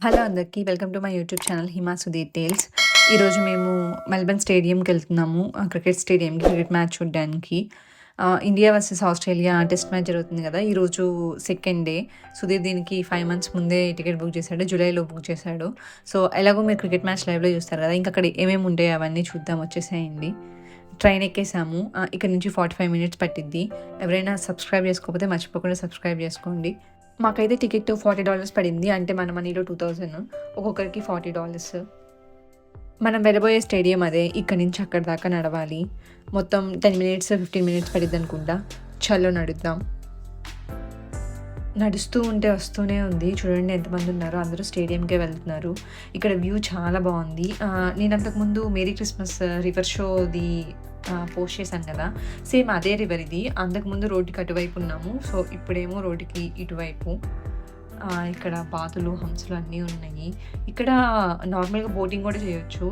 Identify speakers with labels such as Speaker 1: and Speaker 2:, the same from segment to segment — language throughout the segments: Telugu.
Speaker 1: హలో అందరికీ. Welcome to my YouTube channel Hima Sudheer tales. ఈరోజు మేము మెల్బర్న్ స్టేడియంకెళ్తున్నాము. క్రికెట్ స్టేడియంకి క్రికెట్ మ్యాచ్ చూడ్డానికి. India versus Australia test match జరుగుతుంది కదా! ఈరోజు సెకండ్ డే. సుధీర్ దీనికి 5 months ముందే టికెట్ బుక్ చేశాడు. జూలైలో బుక్ చేశాడు. సో, ఎలాగో మీరు క్రికెట్ మ్యాచ్ లైవ్‌లో చూస్తారు కదా! ఇంక అక్కడ ఏమేమి ఉంటాయో అవన్నీ చూద్దాం, వచ్చేసేయండి. ట్రైన్ ఎక్కేసాము. ఇక్కడ నుంచి 45 minutes పట్టిద్ది. ఎవరైనా సబ్స్క్రైబ్ చేసుకోకపోతే మర్చిపోకుండా సబ్స్క్రైబ్ చేసుకోండి. మాకైతే టికెట్ $40 పడింది. అంటే మన మనీలో 2000, ఒక్కొక్కరికి $40. మనం వెళ్ళబోయే స్టేడియం అదే. ఇక్కడి నుంచి అక్కడి దాకా నడవాలి. మొత్తం 10 minutes 15 minutes పడిద్ది అనుకుంటా. చలో నడుద్దాం. నడుస్తూ ఉంటే వస్తూనే ఉంది. చూడండి ఎంతమంది ఉన్నారో, అందరూ స్టేడియంకే వెళ్తున్నారు. ఇక్కడ వ్యూ చాలా బాగుంది. నేను అంతకుముందు మేరీ క్రిస్మస్ రివర్ షోది పోస్ట్ చేశాను కదా, సేమ్ అదే రివర్ ఇది. అంతకుముందు రోడ్డుకి అటువైపు ఉన్నాము. సో ఇప్పుడేమో రోడ్డుకి ఇటువైపు. ఇక్కడ బాతులు, హంసలు అన్నీ ఉన్నాయి. ఇక్కడ నార్మల్గా బోటింగ్ కూడా చేయొచ్చు.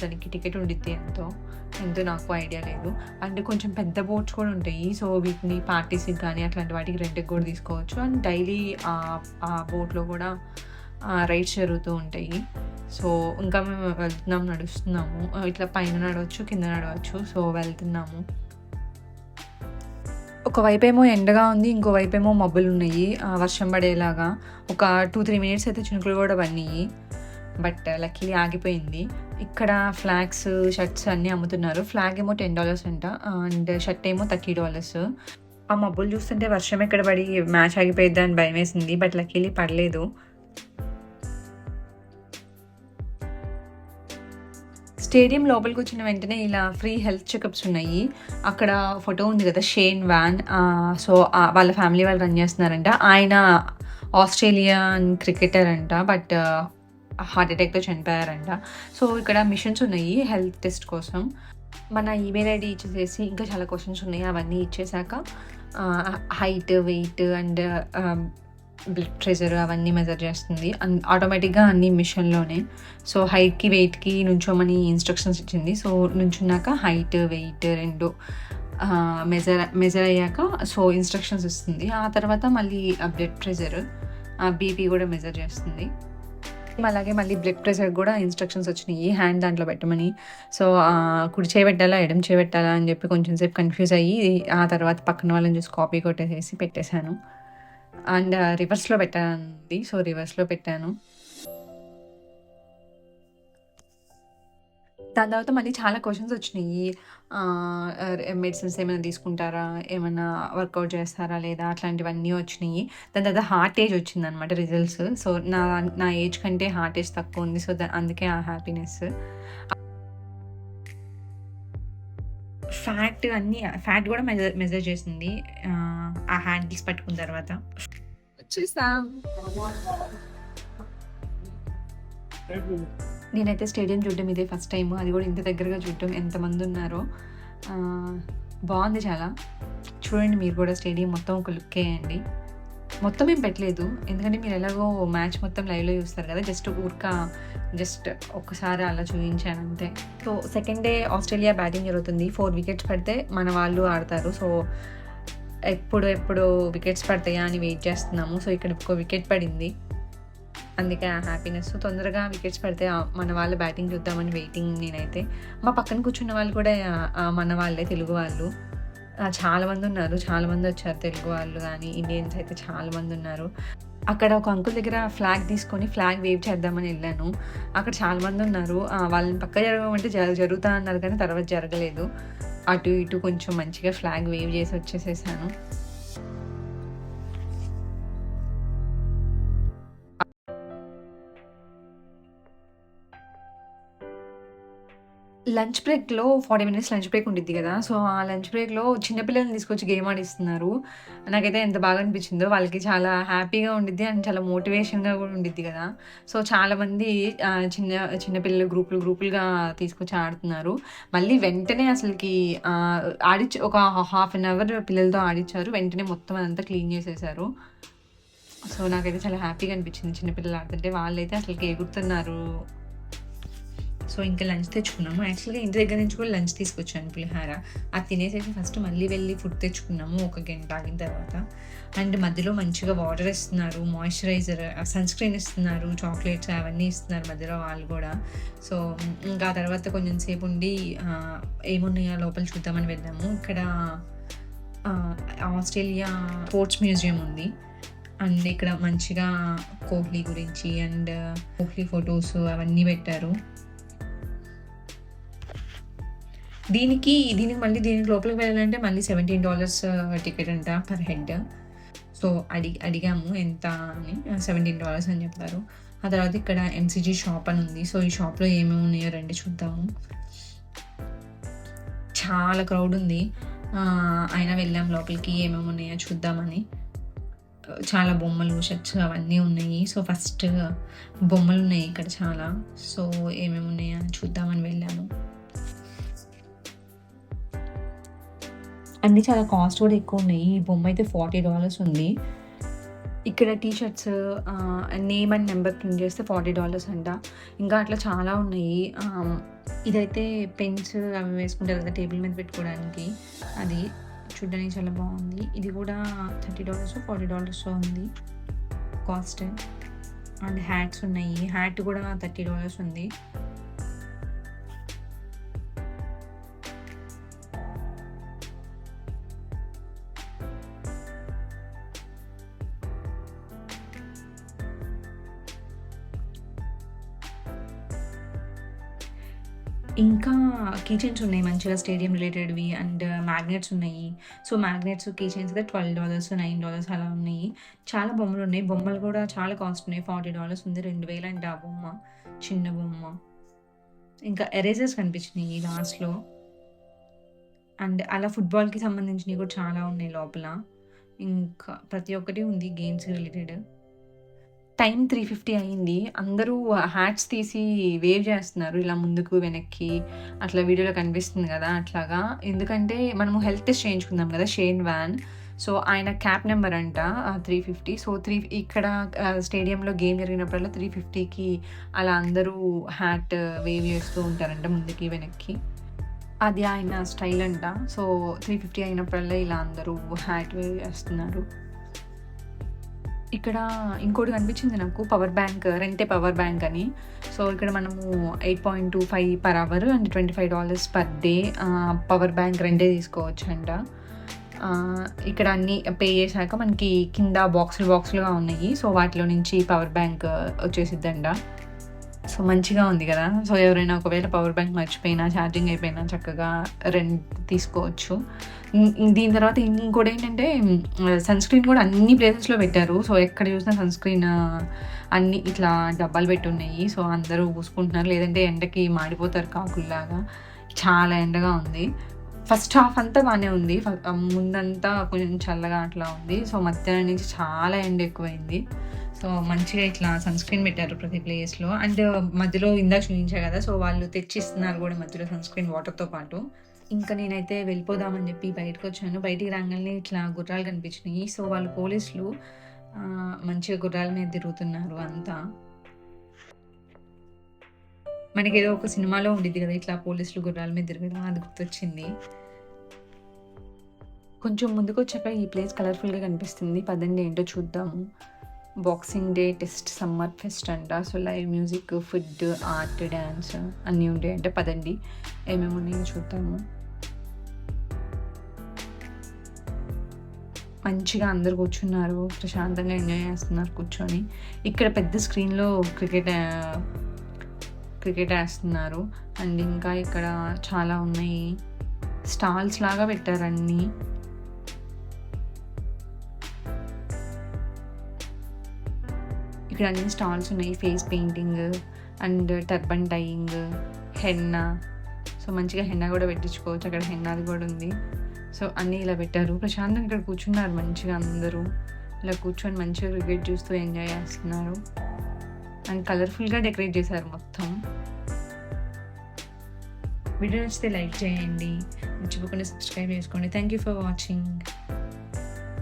Speaker 1: దానికి టికెట్ ఉండిద్ది ఎంతో నాకు ఐడియా లేదు. అండ్ కొంచెం పెద్ద బోట్స్ కూడా ఉంటాయి. సో వీటిని పార్టీస్కి కానీ అట్లాంటి వాటికి రెంట్కి కూడా తీసుకోవచ్చు. అండ్ డైలీ ఆ బోట్లో కూడా రైడ్స్ జరుగుతూ ఉంటాయి. సో ఇంకా మేము వెళ్తున్నాము, నడుస్తున్నాము. ఇట్లా పైన నడవచ్చు, కింద నడవచ్చు. సో వెళ్తున్నాము. ఒకవైపేమో ఎండగా ఉంది, ఇంకోవైపేమో మబ్బులు ఉన్నాయి వర్షం పడేలాగా. ఒక 2-3 minutes అయితే చినుకులు కూడా పడినాయి. బట్ లక్కీలీ ఆగిపోయింది. ఇక్కడ ఫ్లాగ్స్, షర్ట్స్ అన్నీ అమ్ముతున్నారు. ఫ్లాగ్ ఏమో $10 అంట, అండ్ షర్ట్ ఏమో $30. ఆ మబ్బులు చూస్తుంటే వర్షం ఎక్కడ పడి మ్యాచ్ ఆగిపోయిద్దా అని భయం వేసింది. బట్ లక్కీలీ పడలేదు. స్టేడియం లోపలికి వచ్చిన వెంటనే ఇలా ఫ్రీ హెల్త్ చెకప్స్ ఉన్నాయి. అక్కడ ఫోటో ఉంది కదా, షేన్ వాన్. సో వాళ్ళ ఫ్యామిలీ వాళ్ళు రన్ చేస్తున్నారంట. ఆయన ఆస్ట్రేలియన్ క్రికెటర్ అంట, బట్ హార్ట్ అటాక్తో చనిపోయారంట. సో ఇక్కడ మిషన్స్ ఉన్నాయి హెల్త్ టెస్ట్ కోసం. మన ఈమెయిల్ ఐడి ఇచ్చేసేసి ఇంకా చాలా క్వశ్చన్స్ ఉన్నాయి. అవన్నీ ఇచ్చేసాక height, weight and blood pressure అవన్నీ మెజర్ చేస్తుంది. ఆటోమేటిక్గా అన్ని మిషన్లోనే. సో హైట్కి, వెయిట్కి నుంచోమని ఇన్స్ట్రక్షన్స్ ఇచ్చింది. సో నుంచున్నాక హైట్, వెయిట్ రెండు మెజర్ అయ్యాక సో ఇన్స్ట్రక్షన్స్ ఇస్తుంది. ఆ తర్వాత మళ్ళీ బ్లడ్ ప్రెషర్, బీపీ కూడా మెజర్ చేస్తుంది. అలాగే మళ్ళీ బ్లడ్ ప్రెషర్ కూడా ఇన్స్ట్రక్షన్స్ వచ్చినాయి, హ్యాండ్ దాంట్లో పెట్టమని. సో కుడి చేయబెట్టాలా, ఎడం చేయబెట్టాలా అని చెప్పి కొంచెం సేపు కన్ఫ్యూజ్ అయ్యి ఆ తర్వాత పక్కన వాళ్ళని చూసి కాపీ కొట్టేసేసి పెట్టేశాను. అండ్ రివర్స్లో పెట్టానండి. సో రివర్స్లో పెట్టాను. దాని తర్వాత మళ్ళీ చాలా క్వశ్చన్స్ వచ్చినాయి. మెడిసిన్స్ ఏమైనా తీసుకుంటారా, ఏమైనా వర్కౌట్ చేస్తారా లేదా, అట్లాంటివన్నీ వచ్చినాయి. దాని తర్వాత హార్ట్ ఏజ్ వచ్చిందనమాట రిజల్ట్స్. సో నా ఏజ్ కంటే హార్ట్ ఏజ్ తక్కువ ఉంది. సో అందుకే ఆ హ్యాపీనెస్. ఫ్యాట్ కూడా మెజర్ చేసింది ఆ హ్యాండిల్స్ పట్టుకున్న తర్వాత. నేనైతే స్టేడియం చూడడం ఇదే ఫస్ట్ టైం. అది కూడా ఇంత దగ్గరగా చూడటం. ఎంతమంది ఉన్నారో. బాగుంది చాలా. చూడండి మీరు కూడా స్టేడియం మొత్తం ఒక లుక్ వేయండి. మొత్తం ఏం పెట్టలేదు, ఎందుకంటే మీరు ఎలాగో మ్యాచ్ మొత్తం లైవ్లో చూస్తారు కదా. జస్ట్ ఒక్కసారి అలా చూపించాను అంతే. So second day Australia batting జరుగుతుంది. 4 wickets పడితే మన వాళ్ళు ఆడతారు. సో ఎప్పుడు వికెట్స్ పడతాయా అని వెయిట్ చేస్తున్నాము. సో ఇక్కడ ఒక వికెట్ పడింది, అందుకే ఆ హ్యాపీనెస్. తొందరగా వికెట్స్ పడితే మన వాళ్ళ బ్యాటింగ్ చూద్దామని వెయిటింగ్ నేనైతే. మా పక్కన కూర్చున్న వాళ్ళు కూడా మన వాళ్ళే, తెలుగు వాళ్ళు. చాలామంది ఉన్నారు, చాలామంది వచ్చారు. తెలుగు వాళ్ళు కానీ ఇండియన్స్ అయితే చాలామంది ఉన్నారు. అక్కడ ఒక అంకుల్ దగ్గర ఫ్లాగ్ తీసుకొని ఫ్లాగ్ వేవ్ చేద్దామని వెళ్ళాను. అక్కడ చాలామంది ఉన్నారు. వాళ్ళని పక్క జరగమంటే జరుగుతా అన్నారు, కానీ తర్వాత జరగలేదు. అటు ఇటు కొంచెం మంచిగా ఫ్లాగ్ వేవ్ చేసి వచ్చేసేసాను. లంచ్ బ్రేక్‌లో 40 minutes లంచ్ బ్రేక్ ఉండిద్ది కదా! సో ఆ లంచ్ బ్రేక్‌లో చిన్నపిల్లల్ని తీసుకొచ్చి గేమ్ ఆడిస్తున్నారు. నాకైతే ఎంత బాగా అనిపించిందో. వాళ్ళకి చాలా హ్యాపీగా ఉండిద్ది అండ్ చాలా మోటివేషన్‌గా కూడా ఉండిద్ది కదా! సో చాలామంది చిన్నపిల్లలు గ్రూపులుగా తీసుకొచ్చి ఆడుతున్నారు. మళ్ళీ వెంటనే అసలకి ఒక హాఫ్ అన్ అవర్ పిల్లలతో ఆడిచ్చారు. వెంటనే మొత్తం అదంతా క్లీన్ చేసేసారు. సో నాకైతే చాలా హ్యాపీగా అనిపించింది చిన్నపిల్లలు ఆడుతుంటే. వాళ్ళైతే అసలకి ఎగురుతున్నారు. సో ఇంకా లంచ్ తెచ్చుకున్నాము. యాక్చువల్గా ఇంటి దగ్గర నుంచి కూడా లంచ్ తీసుకొచ్చాను పులిహార. అది తినేసేసి ఫస్ట్ మళ్ళీ వెళ్ళి ఫుడ్ తెచ్చుకున్నాము ఒక గంట ఆగిన తర్వాత. అండ్ మధ్యలో మంచిగా వాటర్ ఇస్తున్నారు, మాయిశ్చరైజర్, సన్ స్క్రీన్ ఇస్తున్నారు, చాక్లెట్స్ అవన్నీ ఇస్తున్నారు మధ్యలో వాళ్ళు కూడా. సో ఇంకా ఆ తర్వాత కొంచెం సేపు ఉండి ఏమున్నాయో లోపల చూద్దామని వెళ్ళాము. ఇక్కడ ఆస్ట్రేలియా స్పోర్ట్స్ మ్యూజియం ఉంది. అండ్ ఇక్కడ మంచిగా కోహ్లీ గురించి అండ్ కోహ్లీ ఫొటోస్ అవన్నీ పెట్టారు. దీనికి దీనికి లోపలికి వెళ్ళాలంటే మళ్ళీ $17 టికెట్ అంట పర్ హెడ్. సో అడిగాము ఎంత అని, $17 అని చెప్పారు. ఆ తర్వాత ఇక్కడ MCG షాప్ అని ఉంది. సో ఈ షాప్లో ఏమేమి ఉన్నాయో రండి చూద్దాము. చాలా క్రౌడ్ ఉంది, అయినా వెళ్ళాం లోపలికి ఏమేమి ఉన్నాయో చూద్దామని. చాలా బొమ్మలు, షర్ట్స్ అవన్నీ ఉన్నాయి. సో ఫస్ట్ బొమ్మలు ఉన్నాయి ఇక్కడ చాలా. సో ఏమేమి ఉన్నాయో చూద్దామని వెళ్ళాము. అన్నీ చాలా కాస్ట్ కూడా ఎక్కువ ఉన్నాయి. ఈ బొమ్మ అయితే $40 ఉంది. ఇక్కడ T shirts name and number print చేస్తే $40 అంట. ఇంకా అట్లా చాలా ఉన్నాయి. ఇదైతే పెన్స్ అవి వేసుకుంటారు కదా టేబుల్ మీద పెట్టుకోవడానికి, అది చూడడానికి చాలా బాగుంది. ఇది కూడా $30 $40 ఉంది కాస్ట్. అండ్ హ్యాట్స్ ఉన్నాయి. హ్యాట్ కూడా $30 ఉంది. ఇంకా కీ చైన్స్ ఉన్నాయి మంచిగా స్టేడియం రిలేటెడ్వి. అండ్ మ్యాగ్నెట్స్ ఉన్నాయి. సో మ్యాగ్నెట్స్, కీ చైన్స్ అయితే $12 $9 అలా ఉన్నాయి. చాలా బొమ్మలు ఉన్నాయి. బొమ్మలు కూడా చాలా కాస్ట్ ఉన్నాయి. $40 ఉంది. 2000 అంటే ఆ బొమ్మ, చిన్న బొమ్మ. ఇంకా ఎరేజర్స్ కనిపించినాయి లాస్ట్లో. అండ్ అలా ఫుట్బాల్కి సంబంధించినవి కూడా చాలా ఉన్నాయి లోపల. ఇంకా ప్రతి ఒక్కటి ఉంది గేమ్స్ రిలేటెడ్. టైం 3:50 అయింది. అందరూ హ్యాట్స్ తీసి వేవ్ చేస్తున్నారు ఇలా ముందుకు వెనక్కి, అట్లా వీడియోలో కనిపిస్తుంది కదా అట్లాగా. ఎందుకంటే మనము హెల్త్ టెస్ట్ చేయించుకుందాం కదా షేన్ వ్యాన్. సో ఆయన క్యాప్ నెంబర్ అంట 350. సో ఇక్కడ స్టేడియంలో గేమ్ జరిగినప్పుడల్లా 350కి అలా అందరూ హ్యాట్ వేవ్ చేస్తూ ఉంటారంట ముందుకి వెనక్కి. అది ఆయన స్టైల్ అంట. సో 350 అయినప్పుడల్లా ఇలా అందరూ హ్యాట్ వేవ్ చేస్తున్నారు. ఇక్కడ ఇంకోటి కనిపించింది నాకు, పవర్ బ్యాంక్, రెంటే పవర్ బ్యాంక్ అని. సో ఇక్కడ మనము 8.25 per hour and $25 per day power bank రెంటే తీసుకోవచ్చు అంట. ఇక్కడ అన్నీ పే చేశాక మనకి కింద బాక్సులుగా ఉన్నాయి. సో వాటిలో నుంచి పవర్ బ్యాంక్ వచ్చేసిద్దంట. సో మంచిగా ఉంది కదా. సో ఎవరైనా ఒకవేళ పవర్ బ్యాంక్ మర్చిపోయినా, ఛార్జింగ్ అయిపోయినా చక్కగా రెంట్ తీసుకోవచ్చు. దీని తర్వాత ఇంకోటి ఏంటంటే సన్ స్క్రీన్ కూడా అన్ని ప్లేసెస్లో పెట్టారు. సో ఎక్కడ చూసినా సన్ స్క్రీన్ అన్ని ఇట్లా డబ్బాలు పెట్టి ఉన్నాయి. సో అందరూ పూసుకుంటున్నారు, లేదంటే ఎండకి మాడిపోతారు కాకుల్లాగా. చాలా ఎండగా ఉంది. ఫస్ట్ హాఫ్ అంతా బాగానే ఉంది, ముందంతా కొంచెం చల్లగా అట్లా ఉంది. సో మధ్యాహ్నం నుంచి చాలా ఎండ ఎక్కువైంది. సో మంచిగా ఇట్లా సన్ స్క్రీన్ పెట్టారు ప్రతి ప్లేస్లో. అండ్ మధ్యలో ఇందాక చూపించారు కదా, సో వాళ్ళు తెచ్చిస్తున్నారు కూడా మధ్యలో సన్ స్క్రీన్ వాటర్తో పాటు. ఇంకా నేనైతే వెళ్ళిపోదామని చెప్పి బయటకు వచ్చాను. బయటికి రాగానే ఇట్లా గుర్రాలు కనిపించినాయి. సో వాళ్ళు పోలీసులు మంచిగా గుర్రాల మీద తిరుగుతున్నారు అంతా. మనకి ఏదో ఒక సినిమాలో ఉండిద్ది కదా ఇట్లా పోలీసులు గుర్రాల మీద తిరగడం, అది గుర్తొచ్చింది. కొంచెం ముందుకు వచ్చాక ఈ ప్లేస్ కలర్ఫుల్గా కనిపిస్తుంది. పదండి ఏంటో చూద్దాము. Boxing Day test summer fest అంట. So live music, food, art, dance అన్నీ ఉంటాయంటే. పదండి ఏమేమి ఉన్నాయో చూద్దాము. మంచిగా అందరు కూర్చున్నారు, ప్రశాంతంగా ఎంజాయ్ చేస్తున్నారు కూర్చొని. ఇక్కడ పెద్ద స్క్రీన్లో క్రికెట్ వేస్తున్నారు. అండ్ ఇంకా ఇక్కడ చాలా ఉన్నాయి, స్టాల్స్ లాగా పెట్టారు అన్నీ. ఇక్కడ అన్ని స్టాల్స్ ఉన్నాయి, face painting and turban dyeing, henna. So మంచిగా హెన్నా కూడా పెట్టించుకోవచ్చు, అక్కడ హెన్నాది కూడా ఉంది. సో అన్నీ ఇలా పెట్టారు. ప్రశాంతంగా ఇక్కడ కూర్చున్నారు మంచిగా అందరూ. ఇలా కూర్చొని మంచిగా క్రికెట్ చూస్తూ ఎంజాయ్ చేస్తున్నారు. అండ్ కలర్ఫుల్గా డెకరేట్ చేశారు మొత్తం. వీడియో నచ్చితే లైక్ చేయండి, మర్చిపోకుండా సబ్స్క్రైబ్ చేసుకోండి. Thank you for watching.